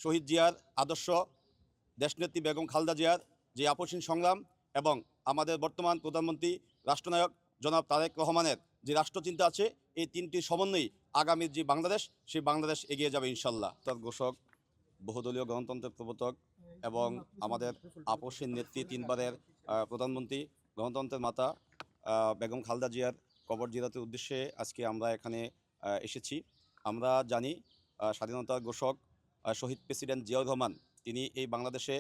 শহীদ জিয়ার আদর্শ, দেশনেত্রী বেগম খালেদা জিয়ার যে আপসীন সংগ্রাম এবং আমাদের বর্তমান প্রধানমন্ত্রী রাষ্ট্রনায়ক জনাব তারেক রহমানের যে রাষ্ট্রচিন্তা আছে, এই তিনটি সমন্বয়ে আগামীর যে বাংলাদেশ, সেই বাংলাদেশ এগিয়ে যাবে ইনশাল্লাহ। তার ঘোষক, বহুদলীয় গণতন্ত্রের প্রবর্তক এবং আমাদের আপসীন নেত্রী, তিনবারের প্রধানমন্ত্রী, গণতন্ত্রের মাতা বেগম খালেদা জিয়ার কবর জিয়ারতের উদ্দেশ্যে আজকে আমরা এখানে এসেছি। আমরা জানি স্বাধীনতার ঘোষক শহীদ প্রেসিডেন্ট জিয়াউর রহমান তিনি এই বাংলাদেশে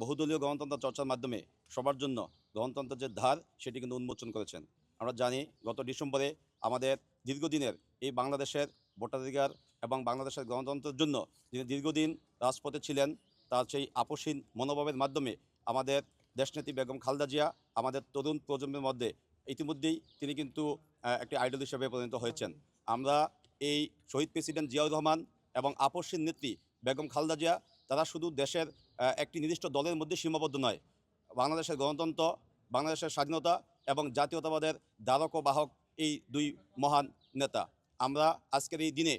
বহুদলীয় গণতন্ত্র চর্চার মাধ্যমে সবার জন্য গণতন্ত্রের যে ধার সেটি কিন্তু উন্মোচন করেছেন। আমরা জানি গত ডিসেম্বরে আমাদের দীর্ঘদিনের এই বাংলাদেশের ভোটাধিকার এবং বাংলাদেশের গণতন্ত্রের জন্য যিনি দীর্ঘদিন রাজপথে ছিলেন, তার সেই আপসীন মনোভাবের মাধ্যমে আমাদের দেশনেত্রী বেগম খালেদা জিয়া আমাদের তরুণ প্রজন্মের মধ্যে ইতিমধ্যেই তিনি কিন্তু একটি আইডল হিসেবে পরিণত হয়েছেন। আমরা এই শহীদ প্রেসিডেন্ট জিয়াউর রহমান এবং আপসীন নেত্রী বেগম খালেদা জিয়া তারা শুধু দেশের একটি নির্দিষ্ট দলের মধ্যে সীমাবদ্ধ নয়, বাংলাদেশের গণতন্ত্র, বাংলাদেশের স্বাধীনতা এবং জাতীয়তাবাদের ধারক ও বাহক এই দুই মহান নেতা। আমরা আজকের এই দিনে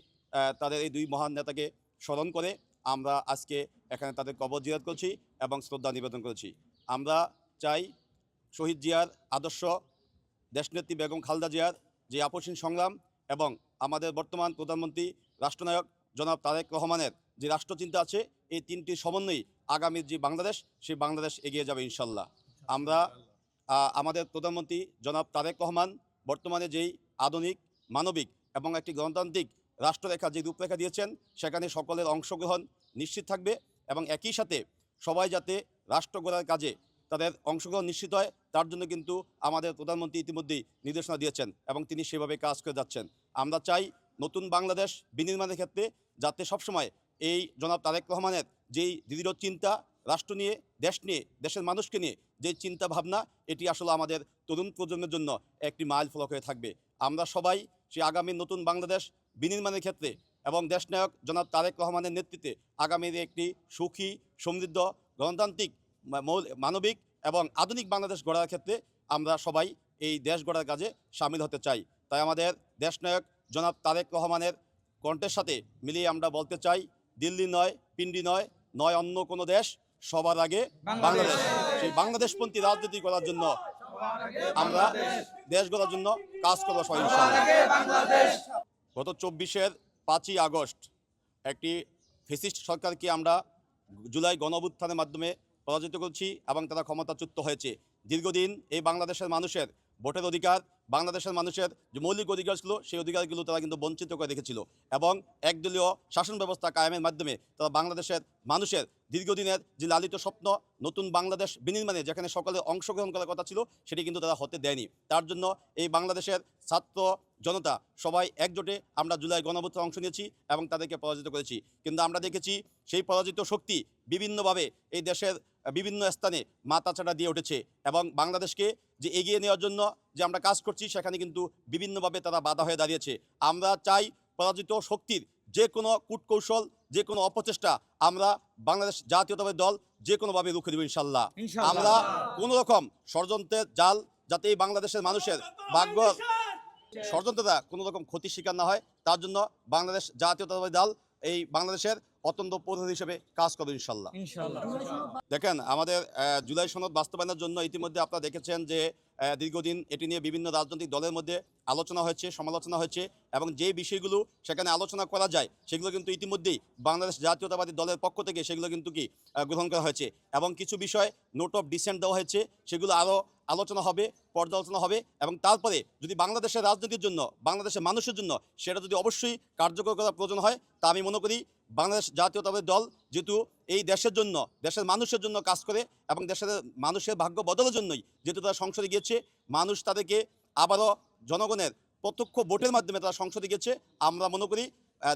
তাদের এই দুই মহান নেতাকে স্মরণ করে আমরা আজকে এখানে তাদের কবর জিয়ারত করছি এবং শ্রদ্ধা নিবেদন করেছি। আমরা চাই শহীদ জিয়ার আদর্শ, দেশনেত্রী বেগম খালেদা জিয়ার যে আপসীন সংগ্রাম এবং আমাদের বর্তমান প্রধানমন্ত্রী রাষ্ট্রনায়ক জনাব তারেক রহমানের যে রাষ্ট্রচিন্তা আছে, এই তিনটি সমন্বয়ে আগামীর যে বাংলাদেশ, সেই বাংলাদেশ এগিয়ে যাবে ইনশাল্লাহ। আমরা আমাদের প্রধানমন্ত্রী জনাব তারেক রহমান বর্তমানে যেই আধুনিক, মানবিক এবং একটি গণতান্ত্রিক রাষ্ট্ররেখা যে রূপরেখা দিয়েছেন, সেখানে সকলের অংশগ্রহণ নিশ্চিত থাকবে এবং একই সাথে সবাই যাতে রাষ্ট্র গড়ার কাজে তাদের অংশগ্রহণ নিশ্চিত হয়, তার জন্য কিন্তু আমাদের প্রধানমন্ত্রী ইতিমধ্যেই নির্দেশনা দিয়েছেন এবং তিনি সেভাবে কাজ করে যাচ্ছেন। আমরা চাই নতুন বাংলাদেশ বিনির্মাণের ক্ষেত্রে যাতে সবসময় এই জনাব তারেক রহমানের যেই দৃঢ় চিন্তা, রাষ্ট্র নিয়ে, দেশ নিয়ে, দেশের মানুষকে নিয়ে যে চিন্তা ভাবনা, এটি আসলে আমাদের তরুণ প্রজন্মের জন্য একটি মাইল ফলক হয়ে থাকবে। আমরা সবাই সেই আগামী নতুন বাংলাদেশ বিনির্মাণের ক্ষেত্রে এবং দেশনায়ক জনাব তারেক রহমানের নেতৃত্বে আগামীর একটি সুখী, সমৃদ্ধ, গণতান্ত্রিক, মানবিক এবং আধুনিক বাংলাদেশ গড়ার ক্ষেত্রে আমরা সবাই এই দেশ গড়ার কাজে সামিল হতে চাই। তাই আমাদের দেশনায়ক জনাব তারেক রহমানের কণ্ঠের সাথে মিলিয়ে আমরা বলতে চাই, দিল্লি নয়, পিন্ডি নয়, নয় অন্য কোনো দেশ, সবার আগে বাংলাদেশ। সেই বাংলাদেশপন্থী রাজনীতি করার জন্য আমরা দেশ গড়ার জন্য কাজ করবো ইনশাআল্লাহ। গত 24-এর 5ই আগস্ট একটি ফ্যাসিস্ট সরকারকে আমরা জুলাই গণঅভ্যুত্থানের মাধ্যমে পরাজিত করছি এবং তারা ক্ষমতাচ্যুত হয়েছে। দীর্ঘদিন এই বাংলাদেশের মানুষের ভোটের অধিকার, বাংলাদেশের মানুষের যে মৌলিক অধিকার ছিল, সেই অধিকারগুলো তারা কিন্তু বঞ্চিত করে রেখেছিল এবং একদলীয় শাসন ব্যবস্থা কায়েমের মাধ্যমে তারা বাংলাদেশের মানুষের দীর্ঘদিনের যে লালিত স্বপ্ন নতুন বাংলাদেশ বিনির্মাণে যেখানে সকলে অংশগ্রহণ করার কথা ছিল, সেটি কিন্তু তারা হতে দেয়নি। তার জন্য এই বাংলাদেশের ছাত্র জনতা সবাই একজোটে আমরা জুলাই গণঅভ্যুত্থানে অংশ নিয়েছি এবং তাদেরকে পরাজিত করেছি। কিন্তু আমরা দেখেছি সেই পরাজিত শক্তি বিভিন্নভাবে এই দেশের বিভিন্ন স্থানে মাথাচাড়া দিয়ে উঠেছে এবং বাংলাদেশকে যে এগিয়ে নেওয়ার জন্য যে আমরা কাজ করছি, সেখানে কিন্তু বিভিন্নভাবে তারা বাধা হয়ে দাঁড়িয়েছে। আমরা চাই পরাজিত শক্তির যে কোনো কূটকৌশল, যে কোনো অপচেষ্টা আমরা বাংলাদেশ জাতীয়তাবাদী দল যে কোনোভাবে রুখে দেব ইনশাল্লাহ। আমরা কোনো রকম ষড়যন্ত্রের জাল যাতে এই বাংলাদেশের মানুষের ভাগ্য ষড়যন্ত্রটা কোনো রকম ক্ষতির শিকার না হয়, তার জন্য বাংলাদেশ জাতীয়তাবাদী দল এই বাংলাদেশের অত্যন্ত প্রধান হিসেবে কাজ করবে ইনশাল্লাহ। দেখেন, আমাদের জুলাই সনদ বাস্তবায়নের জন্য ইতিমধ্যে আপনারা দেখেছেন যে দীর্ঘদিন এটি নিয়ে বিভিন্ন রাজনৈতিক দলের মধ্যে আলোচনা হয়েছে, সমালোচনা হয়েছে এবং যে বিষয়গুলো সেখানে আলোচনা করা যায় সেগুলো কিন্তু ইতিমধ্যেই বাংলাদেশ জাতীয়তাবাদী দলের পক্ষ থেকে সেগুলো কিন্তু গ্রহণ করা হয়েছে এবং কিছু বিষয় নোট অফ ডিসেন্ট দেওয়া হয়েছে, সেগুলো আরও আলোচনা হবে, পর্যালোচনা হবে এবং তারপরে যদি বাংলাদেশের রাজনীতির জন্য, বাংলাদেশের মানুষের জন্য সেটা যদি অবশ্যই কার্যকর করার প্রয়োজন হয়, তা আমি মনে করি বাংলাদেশ জাতীয়তাবাদী দল যেহেতু এই দেশের জন্য, দেশের মানুষের জন্য কাজ করে এবং দেশের মানুষের ভাগ্য বদলের জন্যই যেহেতু তারা সংসদে গিয়েছে, মানুষ তাদেরকে আবারও জনগণের প্রত্যক্ষ ভোটের মাধ্যমে তারা সংসদে গিয়েছে, আমরা মনে করি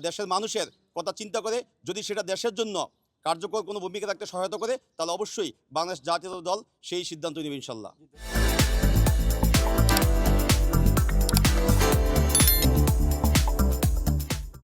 দেশের মানুষের কথা চিন্তা করে যদি সেটা দেশের জন্য কার্যকর কোনো ভূমিকা রাখতে সহায়তা করে, তাহলে অবশ্যই বাংলাদেশ জাতীয়তাবাদী দল সেই সিদ্ধান্ত নেবে ইনশাল্লাহ।